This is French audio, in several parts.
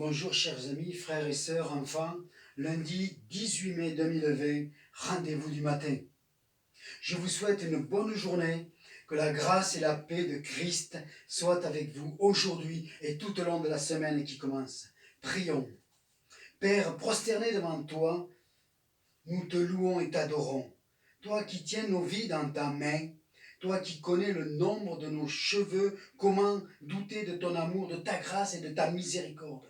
Bonjour chers amis, frères et sœurs, enfants, lundi 18 mai 2020, rendez-vous du matin. Je vous souhaite une bonne journée, que la grâce et la paix de Christ soient avec vous aujourd'hui et tout au long de la semaine qui commence. Prions. Père, prosterné devant toi, nous te louons et t'adorons. Toi qui tiens nos vies dans ta main, toi qui connais le nombre de nos cheveux, comment douter de ton amour, de ta grâce et de ta miséricorde.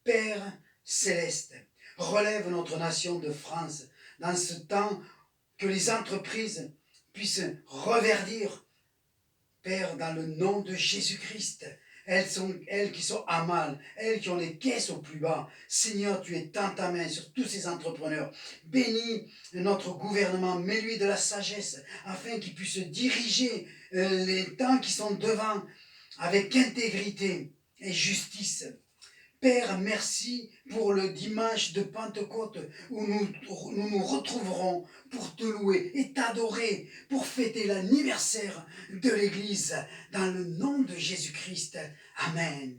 Père céleste, relève notre nation de France dans ce temps que les entreprises puissent reverdir, Père, dans le nom de Jésus-Christ. Elles qui sont à mal, elles qui ont les caisses au plus bas. Seigneur, tu es dans ta main sur tous ces entrepreneurs. Bénis notre gouvernement, mets-lui de la sagesse afin qu'il puisse diriger les temps qui sont devant avec intégrité et justice. Père, merci pour le dimanche de Pentecôte où nous retrouverons pour te louer et t'adorer, pour fêter l'anniversaire de l'Église, dans le nom de Jésus-Christ. Amen.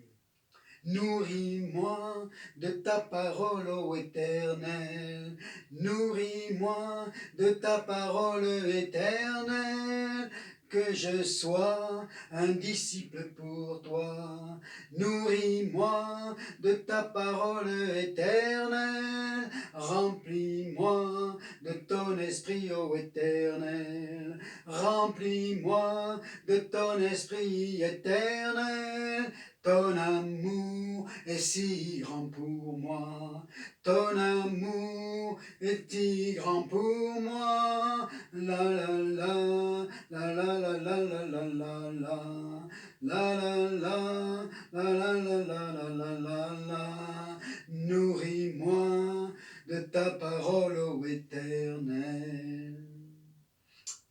Nourris-moi de ta parole, ô Éternel. Nourris-moi de ta parole, éternelle. Que je sois un disciple pour toi. Nourris-moi de ta parole éternelle. Remplis-moi de ton esprit, ô Éternel. Remplis-moi de ton esprit éternel. Ton amour est si grand pour moi. Ton amour est si grand pour moi. La la la, la la la la la la la la. La la la, la la la la la la la la. Nourris-moi de ta parole, ô Éternel.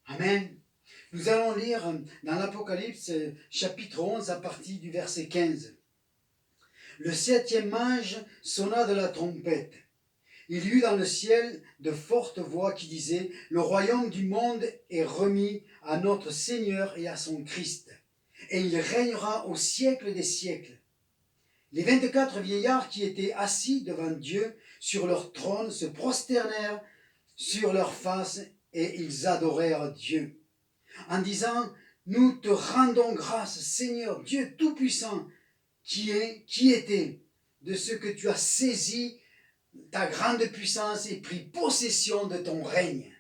Amen. Nous allons lire dans l'Apocalypse chapitre 11 à partir du verset 15. Le 7e ange sonna de la trompette. Il y eut dans le ciel de fortes voix qui disaient « Le royaume du monde est remis à notre Seigneur et à son Christ, et il régnera au siècle des siècles. » Les 24 vieillards qui étaient assis devant Dieu sur leur trône se prosternèrent sur leurs faces et ils adorèrent Dieu, en disant « Nous te rendons grâce, Seigneur Dieu Tout-Puissant, qui était, de ce que tu as saisi ta grande puissance et pris possession de ton règne.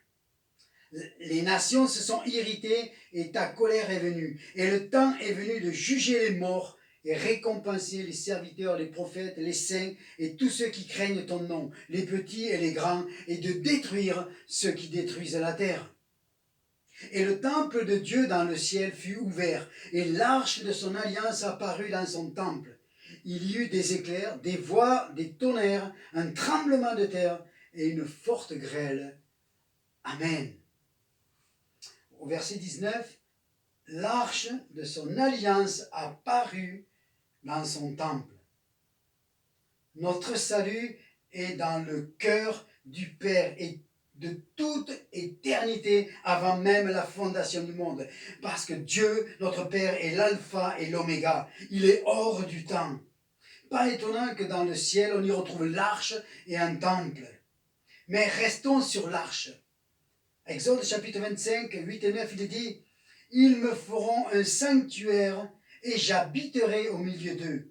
Les nations se sont irritées et ta colère est venue. Et le temps est venu de juger les morts et récompenser les serviteurs, les prophètes, les saints et tous ceux qui craignent ton nom, les petits et les grands, et de détruire ceux qui détruisent la terre. Et le temple de Dieu dans le ciel fut ouvert, et l'arche de son alliance apparut dans son temple. Il y eut des éclairs, des voix, des tonnerres, un tremblement de terre et une forte grêle. Amen. Au verset 19, l'arche de son alliance apparut dans son temple. Notre salut est dans le cœur du Père et de toute éternité avant même la fondation du monde. Parce que Dieu, notre Père, est l'alpha et l'oméga. Il est hors du temps. Pas étonnant que dans le ciel, on y retrouve l'arche et un temple. Mais restons sur l'arche. Exode chapitre 25, 8 et 9, il dit « Ils me feront un sanctuaire et j'habiterai au milieu d'eux.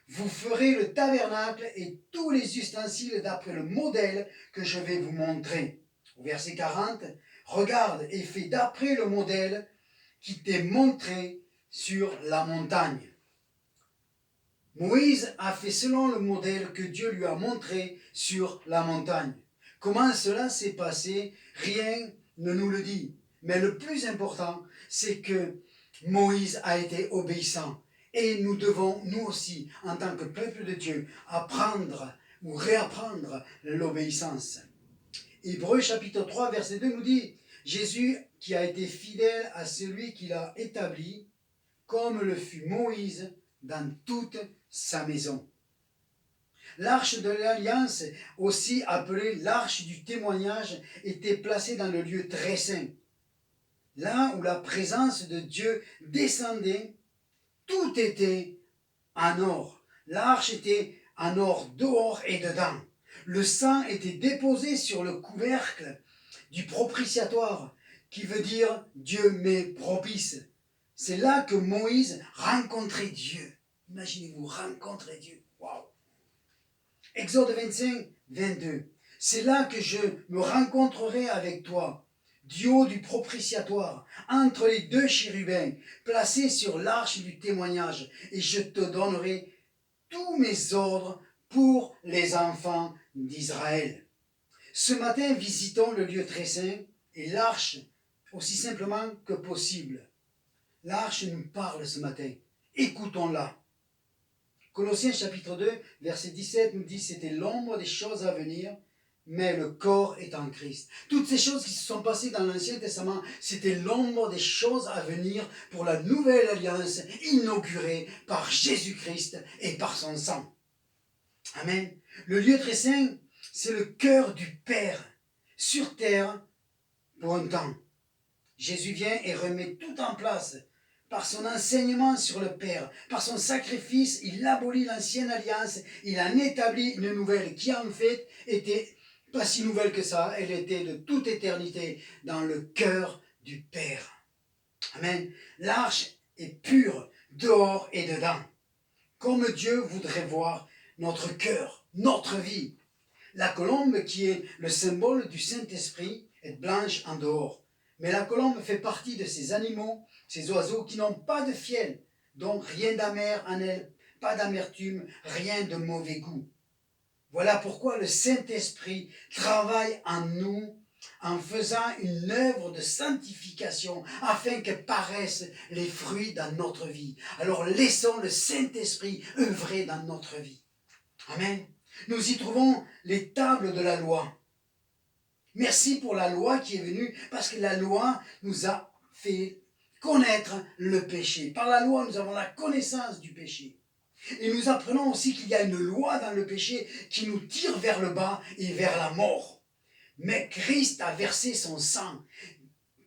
Vous ferez le tabernacle et tous les ustensiles d'après le modèle que je vais vous montrer. » Au verset 40, « Regarde et fais d'après le modèle qui t'est montré sur la montagne. » Moïse a fait selon le modèle que Dieu lui a montré sur la montagne. Comment cela s'est passé, rien ne nous le dit. Mais le plus important, c'est que Moïse a été obéissant. Et nous devons, nous aussi, en tant que peuple de Dieu, apprendre ou réapprendre l'obéissance. Hébreux chapitre 3, verset 2 nous dit « Jésus qui a été fidèle à celui qui l'a établi, comme le fut Moïse dans toute sa maison. » L'arche de l'Alliance, aussi appelée l'arche du témoignage, était placée dans le lieu très saint. Là où la présence de Dieu descendait, tout était en or. L'arche était en or dehors et dedans. Le sang était déposé sur le couvercle du propitiatoire, qui veut dire Dieu m'est propice. C'est là que Moïse rencontrait Dieu. Imaginez-vous, rencontrer Dieu. Waouh! Exode 25, 22. C'est là que je me rencontrerai avec toi, du haut du propitiatoire, entre les deux chérubins, placés sur l'arche du témoignage, et je te donnerai tous mes ordres pour les enfants d'Israël. Ce matin, visitons le lieu très saint et l'arche aussi simplement que possible. L'arche nous parle ce matin. Écoutons-la. Colossiens chapitre 2, verset 17 nous dit « C'était l'ombre des choses à venir, mais le corps est en Christ. » Toutes ces choses qui se sont passées dans l'Ancien Testament, c'était l'ombre des choses à venir pour la nouvelle alliance inaugurée par Jésus-Christ et par son sang. Amen. Le lieu très saint, c'est le cœur du Père sur terre pour un temps. Jésus vient et remet tout en place. Par son enseignement sur le Père, par son sacrifice, il abolit l'ancienne alliance, il en établit une nouvelle qui en fait était pas si nouvelle que ça, elle était de toute éternité dans le cœur du Père. Amen. L'arche est pure, dehors et dedans. Comme Dieu voudrait voir notre cœur, notre vie. La colombe, qui est le symbole du Saint-Esprit, est blanche en dehors. Mais la colombe fait partie de ces animaux, ces oiseaux qui n'ont pas de fiel, donc rien d'amer en elle, pas d'amertume, rien de mauvais goût. Voilà pourquoi le Saint-Esprit travaille en nous en faisant une œuvre de sanctification afin que paraissent les fruits dans notre vie. Alors laissons le Saint-Esprit œuvrer dans notre vie. Amen. Nous y trouvons les tables de la loi. Merci pour la loi qui est venue, parce que la loi nous a fait connaître le péché. Par la loi, nous avons la connaissance du péché. Et nous apprenons aussi qu'il y a une loi dans le péché qui nous tire vers le bas et vers la mort. Mais Christ a versé son sang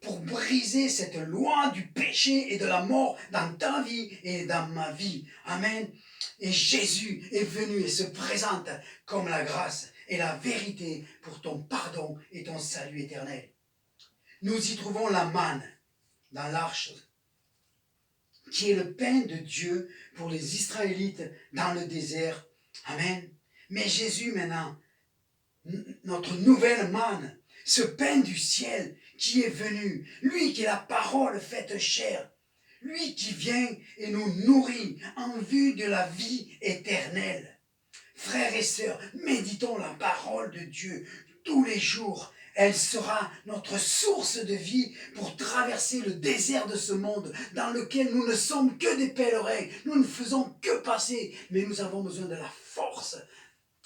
pour briser cette loi du péché et de la mort dans ta vie et dans ma vie. Amen. Et Jésus est venu et se présente comme la grâce et la vérité pour ton pardon et ton salut éternel. Nous y trouvons la manne dans l'arche, qui est le pain de Dieu pour les Israélites dans le désert. Amen. Mais Jésus maintenant, notre nouvelle manne, ce pain du ciel qui est venu, lui qui est la parole faite chair, lui qui vient et nous nourrit en vue de la vie éternelle. Frères et sœurs, méditons la parole de Dieu tous les jours. Elle sera notre source de vie pour traverser le désert de ce monde dans lequel nous ne sommes que des pèlerins. Nous ne faisons que passer, mais nous avons besoin de la force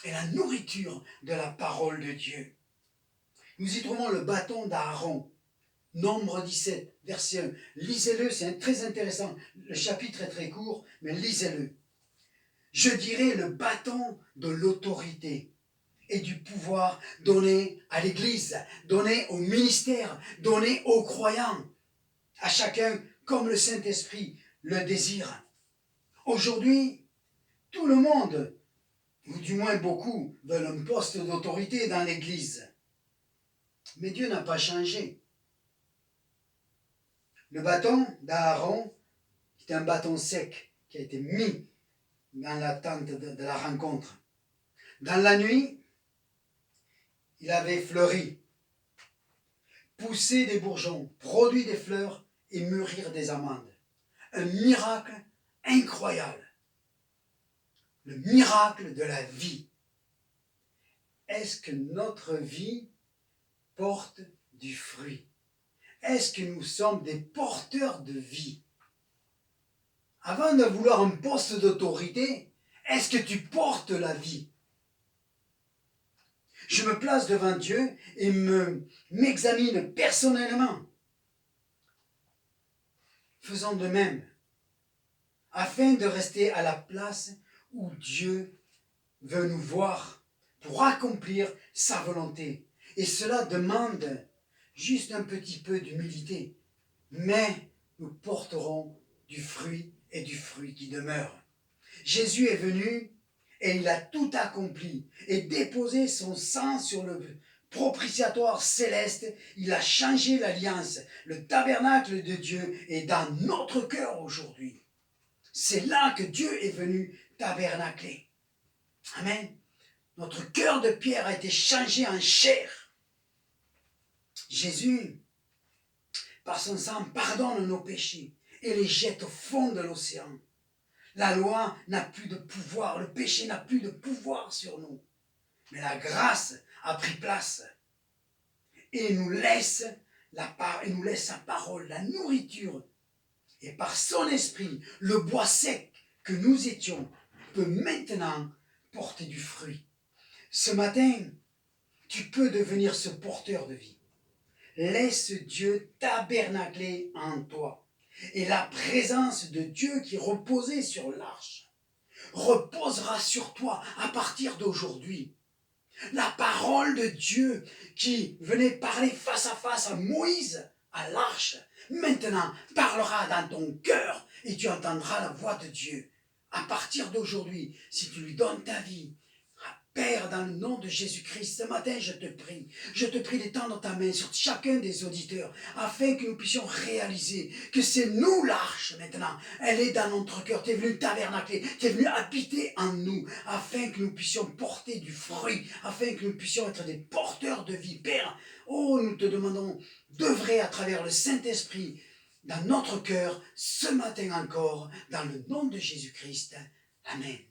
et la nourriture de la parole de Dieu. Nous y trouvons le bâton d'Aaron. Nombre 17, verset 1. Lisez-le, c'est très intéressant. Le chapitre est très court, mais lisez-le. Je dirais le bâton de l'autorité et du pouvoir donné à l'Église, donné au ministère, donné aux croyants, à chacun comme le Saint-Esprit le désire. Aujourd'hui, tout le monde, ou du moins beaucoup, veulent un poste d'autorité dans l'Église. Mais Dieu n'a pas changé. Le bâton d'Aaron est un bâton sec qui a été mis dans la tente de la rencontre. Dans la nuit, il avait fleuri, poussé des bourgeons, produit des fleurs et mûrir des amandes. Un miracle incroyable. Le miracle de la vie. Est-ce que notre vie porte du fruit? Est-ce que nous sommes des porteurs de vie? Avant de vouloir un poste d'autorité, est-ce que tu portes la vie? Je me place devant Dieu et m'examine personnellement. Faisons de même, afin de rester à la place où Dieu veut nous voir pour accomplir sa volonté. Et cela demande juste un petit peu d'humilité, mais nous porterons du fruit et du fruit qui demeure. Jésus est venu et il a tout accompli et déposé son sang sur le propitiatoire céleste. Il a changé l'alliance. Le tabernacle de Dieu est dans notre cœur aujourd'hui. C'est là que Dieu est venu tabernacler. Amen. Notre cœur de pierre a été changé en chair. Jésus, par son sang, pardonne nos péchés et les jette au fond de l'océan. La loi n'a plus de pouvoir, le péché n'a plus de pouvoir sur nous. Mais la grâce a pris place et nous laisse sa parole, la nourriture. Et par son esprit, le bois sec que nous étions peut maintenant porter du fruit. Ce matin, tu peux devenir ce porteur de vie. Laisse Dieu tabernacler en toi. Et la présence de Dieu qui reposait sur l'arche reposera sur toi à partir d'aujourd'hui. La parole de Dieu qui venait parler face à Moïse, à l'arche, maintenant parlera dans ton cœur et tu entendras la voix de Dieu. À partir d'aujourd'hui, si tu lui donnes ta vie, Père, dans le nom de Jésus-Christ, ce matin, je te prie d'étendre ta main sur chacun des auditeurs, afin que nous puissions réaliser que c'est nous l'arche maintenant. Elle est dans notre cœur, tu es venu tabernacler, tu es venu habiter en nous, afin que nous puissions porter du fruit, afin que nous puissions être des porteurs de vie. Père, oh, nous te demandons d'œuvrer à travers le Saint-Esprit dans notre cœur, ce matin encore, dans le nom de Jésus-Christ. Amen.